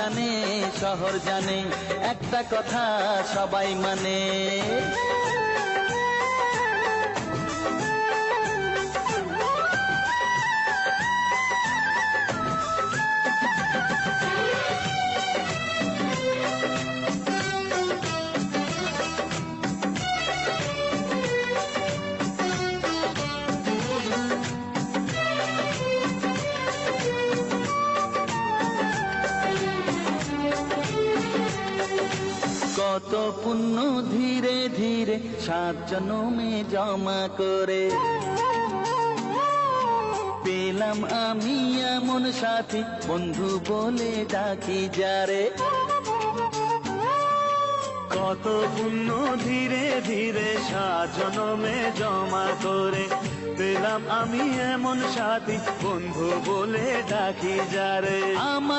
জানে শহর জানে, একটা কথা সবাই মানে। কত পুণ্য ধীরে ধীরে 7 জন্মে জমা করে পেলাম আমি এমন সাথী, বন্ধু বলে ডাকি যারে। কত পুণ্য ধীরে ধীরে 7 জন্মে জমা করে পেলাম আমি এমন সাথী, বন্ধু বলে ডাকি যারে। আমার